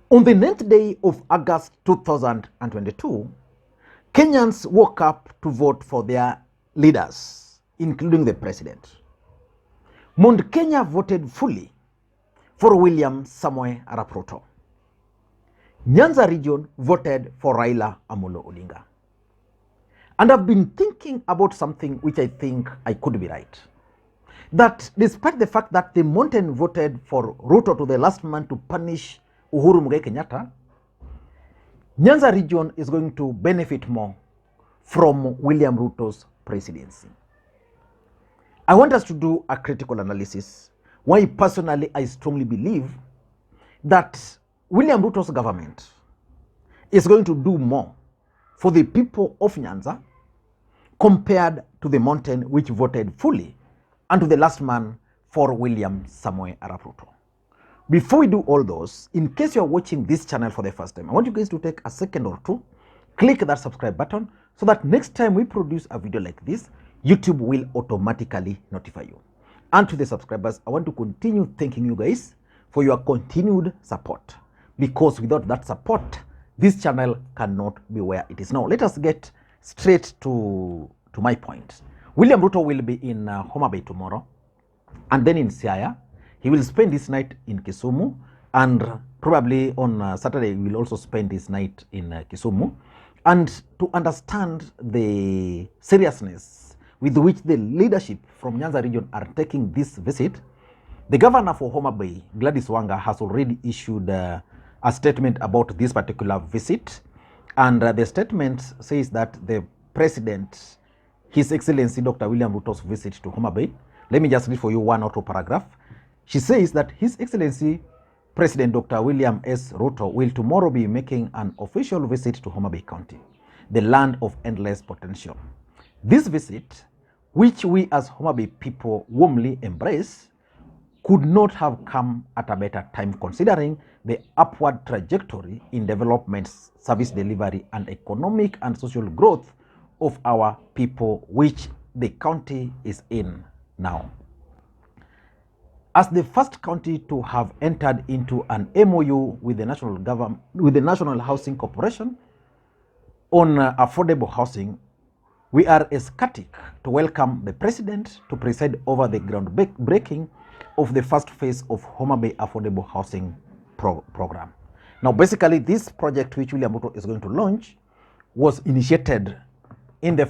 On the 9th day of August 2022, Kenyans woke up to vote for their leaders, including the president. Mount Kenya voted fully for William Samoei Arap Ruto. Nyanza region voted for Raila Odinga. And I've been thinking about something which I think I could be right. That despite the fact that the mountain voted for Ruto to the last man to punish Uhuru Kenyatta, Nyanza region is going to benefit more from William Ruto's presidency. I want us to do a critical analysis. Why personally I strongly believe that William Ruto's government is going to do more for the people of Nyanza compared to the mountain which voted fully and to the last man for William Samoei Arap Ruto. Before we do all those, in case you are watching this channel for the first time, I want you guys to take a second or two, click that subscribe button so that next time we produce a video like this, YouTube will automatically notify you. And to the subscribers, I want to continue thanking you guys for your continued support, because without that support, this channel cannot be where it is now. Let us get straight to my point. William Ruto will be in Homa Bay tomorrow, and then in Siaya. He will spend this night in Kisumu, and probably on Saturday he will also spend this night in Kisumu. And to understand the seriousness with which the leadership from Nyanza region are taking this visit, the governor for Homa Bay, Gladys Wanga, has already issued a statement about this particular visit. And the statement says that the president, His Excellency Dr. William Ruto's visit to Homa Bay, let me just read for you one or two paragraphs. She says that His Excellency President Dr. William S. Ruto will tomorrow be making an official visit to Homa Bay County, the land of endless potential. This visit, which we as Homa Bay people warmly embrace, could not have come at a better time considering the upward trajectory in development, service delivery, and economic and social growth of our people, which the county is in now. As the first county to have entered into an MOU with the national government, with the National Housing Corporation on affordable housing, we are ecstatic to welcome the president to preside over the groundbreaking of the first phase of Homa Bay Affordable Housing Program. Now, basically, this project which William Ruto is going to launch was initiated in the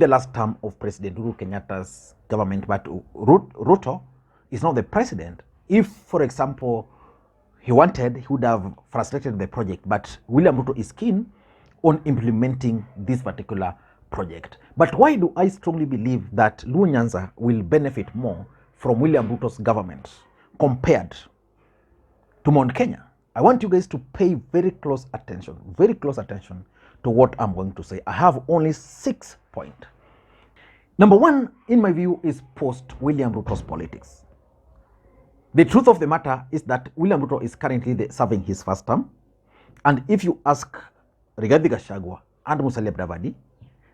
last term of President Uhuru Kenyatta's government, but Ruto is not the president. If, for example, he wanted, he would have frustrated the project, but William Ruto is keen on implementing this particular project. But why do I strongly believe that Luo Nyanza will benefit more from William Ruto's government compared to Mount Kenya? I want you guys to pay very close attention to what I'm going to say. I have only 6 points. Number one, in my view, is post-William Ruto's politics. The truth of the matter is that William Ruto is currently serving his first term. And if you ask Rigathi Gachagua and Musalia Mudavadi,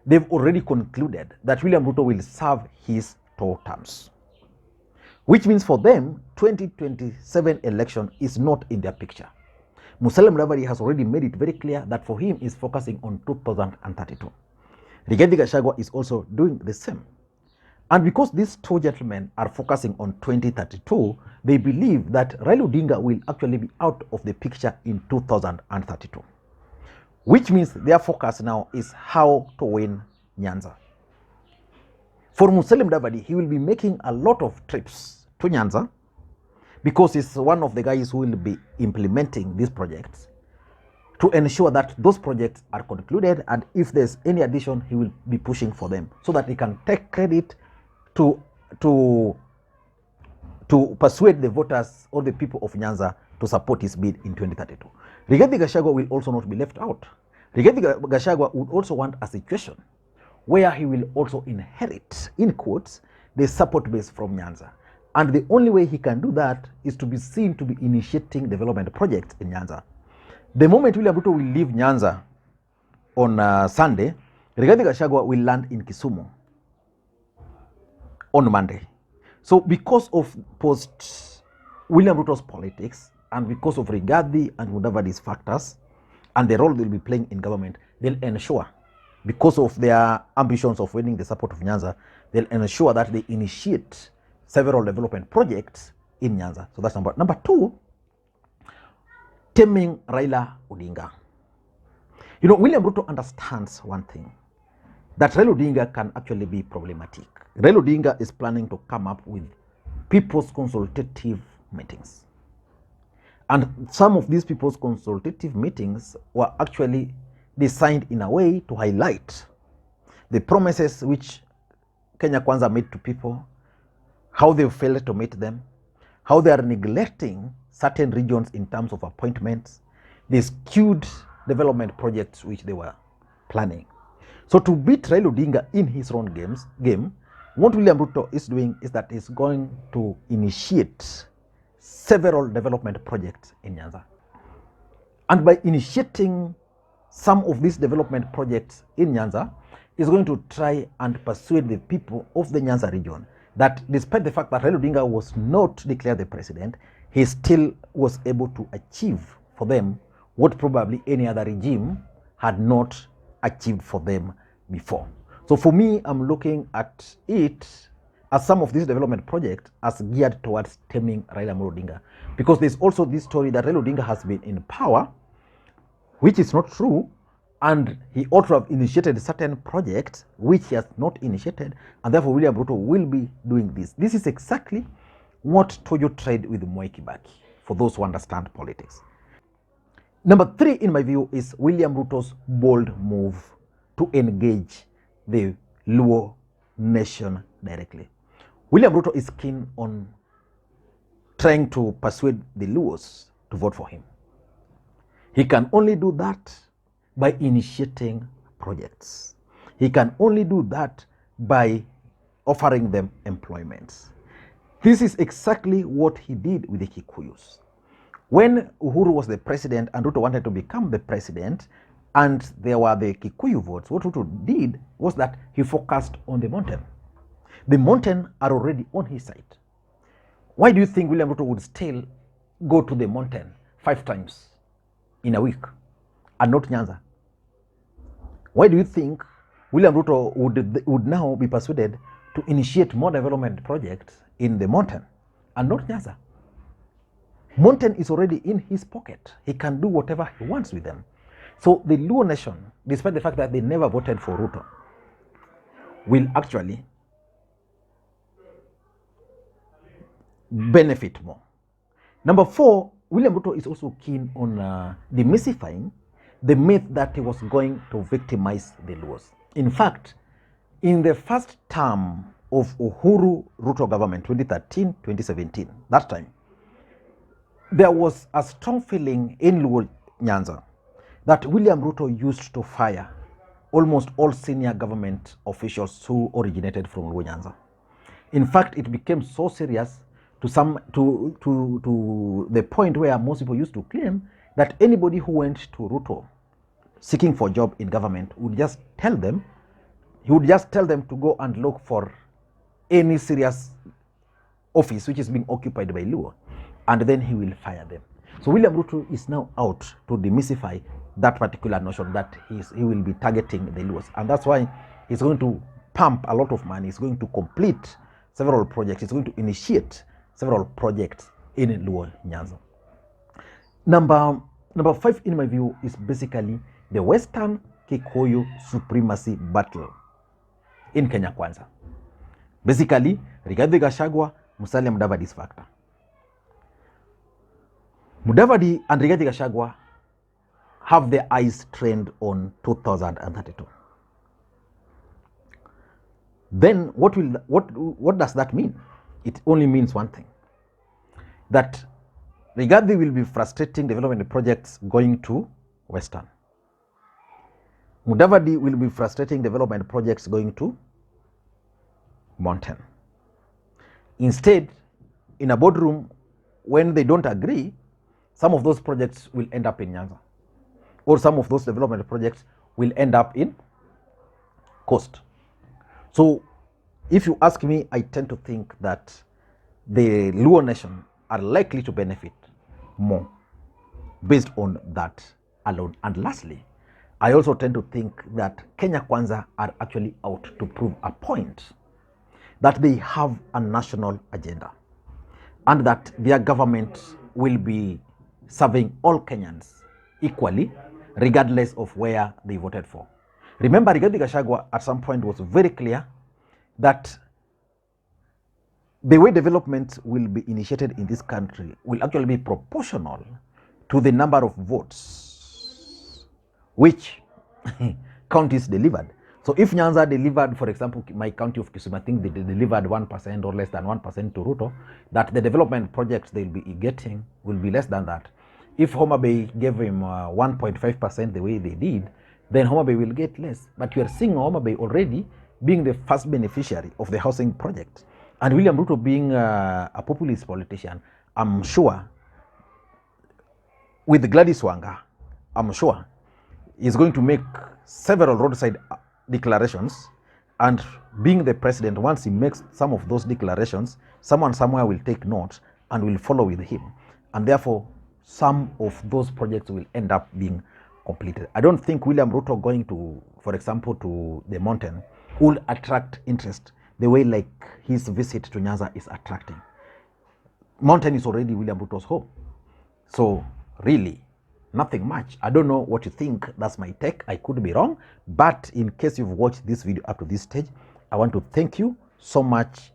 they've already concluded that William Ruto will serve his 2 terms. Which means for them, 2027 election is not in their picture. Musalia Mudavadi has already made it very clear that for him is focusing on 2032. Rigathi Gachagua is also doing the same. And because these 2 gentlemen are focusing on 2032, they believe that Raila Odinga will actually be out of the picture in 2032. Which means their focus now is how to win Nyanza. For Musalia Mudavadi, he will be making a lot of trips to Nyanza because he's one of the guys who will be implementing these projects to ensure that those projects are concluded, and if there's any addition, he will be pushing for them so that he can take credit to persuade the voters or the people of Nyanza to support his bid in 2032. Rigathi Gachagua will also not be left out. Rigathi Gachagua would also want a situation where he will also inherit, in quotes, the support base from Nyanza. And the only way he can do that is to be seen to be initiating development projects in Nyanza. The moment William Ruto will leave Nyanza on Sunday, Rigathi Gachagua will land in Kisumu on Monday. So because of post William Ruto's politics, and because of Rigathi and Mudavadi's factors and the role they'll be playing in government, they'll ensure, because of their ambitions of winning the support of Nyanza, they'll ensure that they initiate several development projects in Nyanza. So that's number two, taming Raila Odinga. You know, William Ruto understands one thing, that Raila Odinga can actually be problematic. Raila Odinga is planning to come up with people's consultative meetings. And some of these people's consultative meetings were actually designed in a way to highlight the promises which Kenya Kwanza made to people, how they failed to meet them, how they are neglecting certain regions in terms of appointments, the skewed development projects which they were planning. So to beat Raila Odinga in his own game, what William Ruto is doing is that he's going to initiate several development projects in Nyanza. And by initiating some of these development projects in Nyanza, he's going to try and persuade the people of the Nyanza region that despite the fact that Raila Odinga was not declared the president, he still was able to achieve for them what probably any other regime had not achieved for them before. So for me, I'm looking at it as some of these development projects as geared towards taming Raila Odinga, because there's also this story that Raila Odinga has been in power, which is not true, and he ought to have initiated certain projects which he has not initiated, and therefore William Ruto will be doing this. This is exactly what Toyo tried with Mwai Kibaki, for those who understand politics. Number three, in my view, is William Ruto's bold move to engage the Luo nation directly. William Ruto is keen on trying to persuade the Luos to vote for him. He can only do that by initiating projects. He can only do that by offering them employments. This is exactly what he did with the Kikuyus. When Uhuru was the president and Ruto wanted to become the president, and there were the Kikuyu votes, what Ruto did was that he focused on the mountain. The mountain are already on his side. Why do you think William Ruto would still go to the mountain 5 times in a week and not Nyanza? Why do you think William Ruto would now be persuaded to initiate more development projects in the mountain and not Nyanza? Mountain is already in his pocket. He can do whatever he wants with them. So the Luo nation, despite the fact that they never voted for Ruto, will actually benefit more. Number 4, William Ruto is also keen on demystifying the myth that he was going to victimize the Luos. In fact, in the first term of Uhuru Ruto government, 2013-2017, that time, there was a strong feeling in Luo Nyanza that William Ruto used to fire almost all senior government officials who originated from Luo Nyanza. In fact, it became so serious to the point where most people used to claim that anybody who went to Ruto seeking for a job in government would just tell them, he would just tell them to go and look for any serious office which is being occupied by Luo, and then he will fire them. So William Ruto is now out to demystify that particular notion that he will be targeting the Luos, and that's why he's going to pump a lot of money. He's going to complete several projects. He's going to initiate several projects in Luo Nyanza. Number 5, in my view, is basically the Western Kikuyu supremacy battle in Kenya Kwanza. Basically, Rigathi Gachagua, Musalia Mudavadi's factor. Mudavadi and Rigathi Gachagua have their eyes trained on 2032. Then what does that mean? It only means one thing, that Rigathi will be frustrating development projects going to Western. Mudavadi will be frustrating development projects going to Mountain. Instead, in a boardroom, when they don't agree, some of those projects will end up in Nyanza, or some of those development projects will end up in Coast. So if you ask me, I tend to think that the Luo nation are likely to benefit more based on that alone. And lastly, I also tend to think that Kenya Kwanza are actually out to prove a point that they have a national agenda and that their government will be serving all Kenyans equally, regardless of where they voted for. Remember, Rigathi Gachagua at some point was very clear that the way development will be initiated in this country will actually be proportional to the number of votes which counties delivered. So if Nyanza delivered, for example, my county of Kisumu, I think they delivered 1% or less than 1% to Ruto, that the development projects they'll be getting will be less than that. If Homa Bay gave him 1.5% the way they did, then Homa Bay will get less. But you are seeing Homa Bay already being the first beneficiary of the housing project. And William Ruto being a populist politician, I'm sure, with Gladys Wanga, I'm sure, is going to make several roadside declarations, and being the president, once he makes some of those declarations, someone somewhere will take note and will follow with him, and therefore some of those projects will end up being completed. I don't think William Ruto going to, for example, to the mountain will attract interest the way like his visit to Nyanza is attracting. Mountain is already William Ruto's home, so really nothing much. I don't know what you think. That's my take. I could be wrong, but in case you've watched this video up to this stage, I want to thank you so much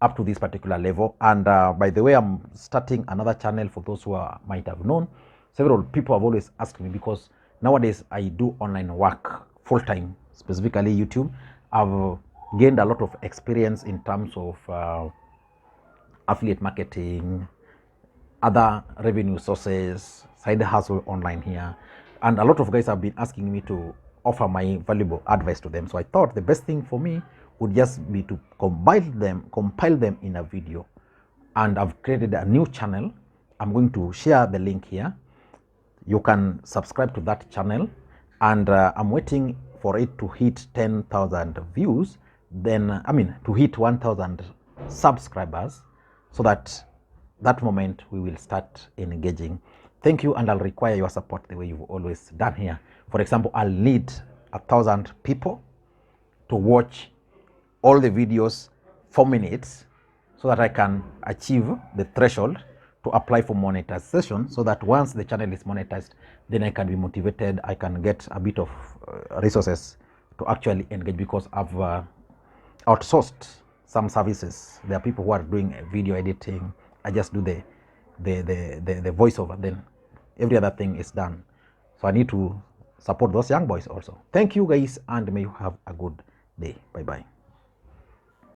up to this particular level. And by the way, I'm starting another channel for those who might have known. Several people have always asked me, because nowadays I do online work full-time, specifically YouTube. I've gained a lot of experience in terms of affiliate marketing, other revenue sources, side hustle online here, and a lot of guys have been asking me to offer my valuable advice to them. So I thought the best thing for me would just be to compile them in a video, and I've created a new channel. I'm going to share the link here. You can subscribe to that channel, and I'm waiting for it to hit 10,000 views, then to hit 1,000 subscribers, so that moment we will start engaging. Thank you, and I'll require your support the way you've always done here. For example, I'll need 1,000 people to watch all the videos 4 minutes, so that I can achieve the threshold to apply for monetization, so that once the channel is monetized, then I can be motivated, I can get a bit of resources to actually engage, because I've outsourced some services. There are people who are doing video editing. I just do the voiceover, then every other thing is done. So I need to support those young boys also. Thank you guys, and may you have a good day. Bye bye.